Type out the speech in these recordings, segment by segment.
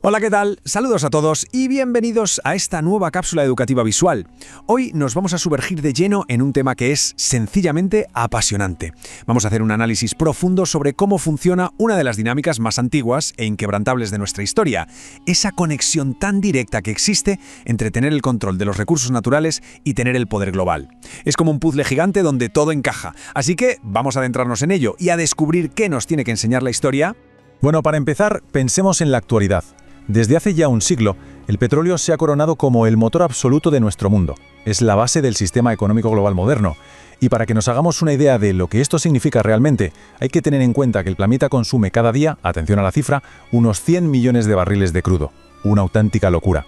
Hola, ¿qué tal? Saludos a todos y bienvenidos a esta nueva cápsula educativa visual. Hoy nos vamos a sumergir de lleno en un tema que es sencillamente apasionante. Vamos a hacer un análisis profundo sobre cómo funciona una de las dinámicas más antiguas e inquebrantables de nuestra historia, esa conexión tan directa que existe entre tener el control de los recursos naturales y tener el poder global. Es como un puzzle gigante donde todo encaja, así que vamos a adentrarnos en ello y a descubrir qué nos tiene que enseñar la historia. Bueno, para empezar, pensemos en la actualidad. Desde hace ya un siglo, el petróleo se ha coronado como el motor absoluto de nuestro mundo. Es la base del sistema económico global moderno. Y para que nos hagamos una idea de lo que esto significa realmente, hay que tener en cuenta que el planeta consume cada día, atención a la cifra, unos 100 millones de barriles de crudo. Una auténtica locura.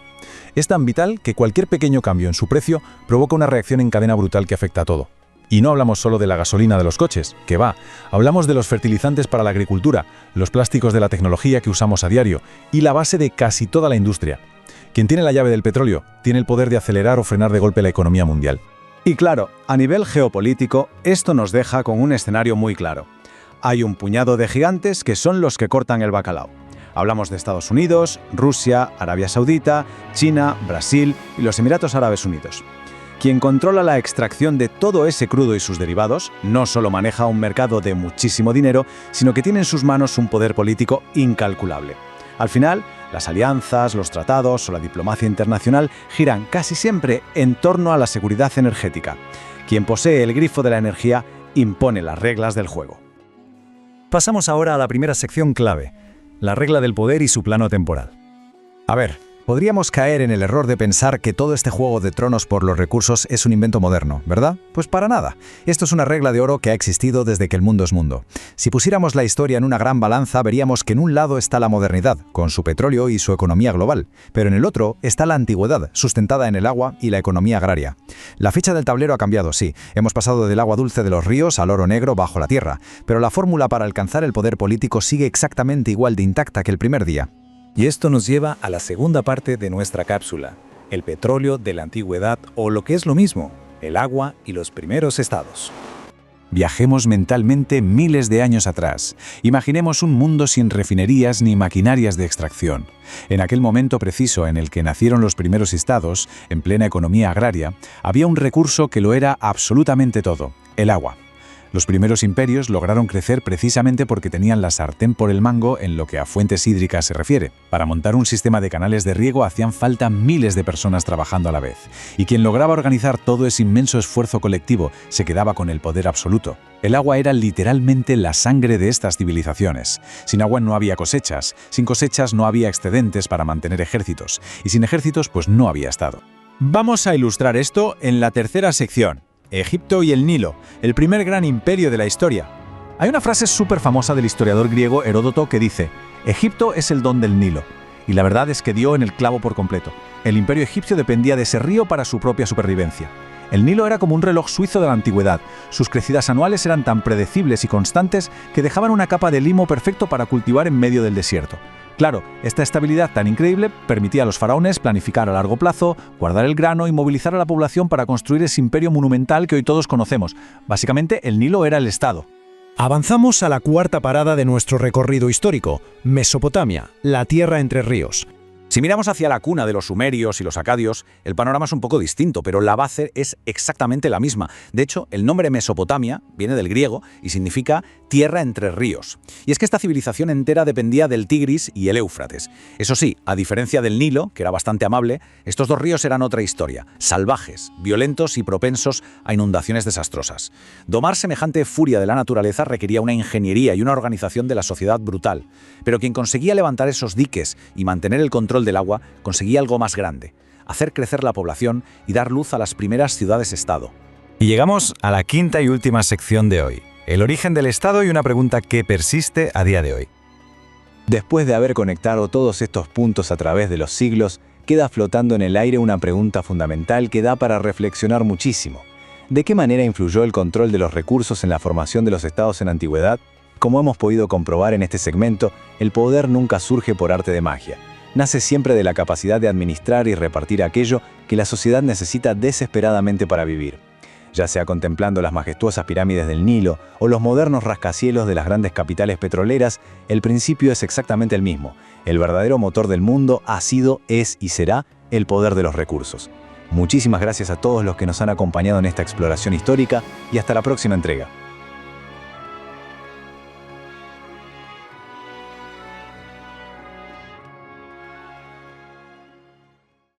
Es tan vital que cualquier pequeño cambio en su precio provoca una reacción en cadena brutal que afecta a todo. Y no hablamos solo de la gasolina de los coches, que va. Hablamos de los fertilizantes para la agricultura, los plásticos de la tecnología que usamos a diario y la base de casi toda la industria. Quien tiene la llave del petróleo tiene el poder de acelerar o frenar de golpe la economía mundial. Y claro, a nivel geopolítico, esto nos deja con un escenario muy claro. Hay un puñado de gigantes que son los que cortan el bacalao. Hablamos de Estados Unidos, Rusia, Arabia Saudita, China, Brasil y los Emiratos Árabes Unidos. Quien controla la extracción de todo ese crudo y sus derivados no solo maneja un mercado de muchísimo dinero, sino que tiene en sus manos un poder político incalculable. Al final, las alianzas, los tratados o la diplomacia internacional giran casi siempre en torno a la seguridad energética. Quien posee el grifo de la energía impone las reglas del juego. Pasamos ahora a la primera sección clave, la regla del poder y su plano temporal. A ver, podríamos caer en el error de pensar que todo este juego de tronos por los recursos es un invento moderno, ¿verdad? Pues para nada. Esto es una regla de oro que ha existido desde que el mundo es mundo. Si pusiéramos la historia en una gran balanza, veríamos que en un lado está la modernidad, con su petróleo y su economía global, pero en el otro está la antigüedad, sustentada en el agua y la economía agraria. La ficha del tablero ha cambiado, sí. Hemos pasado del agua dulce de los ríos al oro negro bajo la tierra, pero la fórmula para alcanzar el poder político sigue exactamente igual de intacta que el primer día. Y esto nos lleva a la segunda parte de nuestra cápsula, el petróleo de la antigüedad o lo que es lo mismo, el agua y los primeros estados. Viajemos mentalmente miles de años atrás. Imaginemos un mundo sin refinerías ni maquinarias de extracción. En aquel momento preciso en el que nacieron los primeros estados, en plena economía agraria, había un recurso que lo era absolutamente todo, el agua. Los primeros imperios lograron crecer precisamente porque tenían la sartén por el mango en lo que a fuentes hídricas se refiere. Para montar un sistema de canales de riego hacían falta miles de personas trabajando a la vez. Y quien lograba organizar todo ese inmenso esfuerzo colectivo se quedaba con el poder absoluto. El agua era literalmente la sangre de estas civilizaciones. Sin agua no había cosechas, sin cosechas no había excedentes para mantener ejércitos, y sin ejércitos pues no había Estado. Vamos a ilustrar esto en la tercera sección. Egipto y el Nilo, el primer gran imperio de la historia. Hay una frase súper famosa del historiador griego Heródoto que dice: Egipto es el don del Nilo. Y la verdad es que dio en el clavo por completo. El imperio egipcio dependía de ese río para su propia supervivencia. El Nilo era como un reloj suizo de la antigüedad. Sus crecidas anuales eran tan predecibles y constantes que dejaban una capa de limo perfecto para cultivar en medio del desierto. Claro, esta estabilidad tan increíble permitía a los faraones planificar a largo plazo, guardar el grano y movilizar a la población para construir ese imperio monumental que hoy todos conocemos. Básicamente, el Nilo era el Estado. Avanzamos a la cuarta parada de nuestro recorrido histórico, Mesopotamia, la tierra entre ríos. Si miramos hacia la cuna de los sumerios y los acadios, el panorama es un poco distinto, pero la base es exactamente la misma. De hecho, el nombre Mesopotamia viene del griego y significa tierra entre ríos. Y es que esta civilización entera dependía del Tigris y el Éufrates. Eso sí, a diferencia del Nilo, que era bastante amable, estos dos ríos eran otra historia, salvajes, violentos y propensos a inundaciones desastrosas. Domar semejante furia de la naturaleza requería una ingeniería y una organización de la sociedad brutal. Pero quien conseguía levantar esos diques y mantener el control del agua conseguía algo más grande: hacer crecer la población y dar luz a las primeras ciudades-estado. Y llegamos a la quinta y última sección de hoy, el origen del Estado y una pregunta que persiste a día de hoy. Después de haber conectado todos estos puntos a través de los siglos, queda flotando en el aire una pregunta fundamental que da para reflexionar muchísimo. ¿De qué manera influyó el control de los recursos en la formación de los estados en la antigüedad? Como hemos podido comprobar en este segmento, el poder nunca surge por arte de magia. Nace siempre de la capacidad de administrar y repartir aquello que la sociedad necesita desesperadamente para vivir. Ya sea contemplando las majestuosas pirámides del Nilo o los modernos rascacielos de las grandes capitales petroleras, el principio es exactamente el mismo. El verdadero motor del mundo ha sido, es y será el poder de los recursos. Muchísimas gracias a todos los que nos han acompañado en esta exploración histórica y hasta la próxima entrega.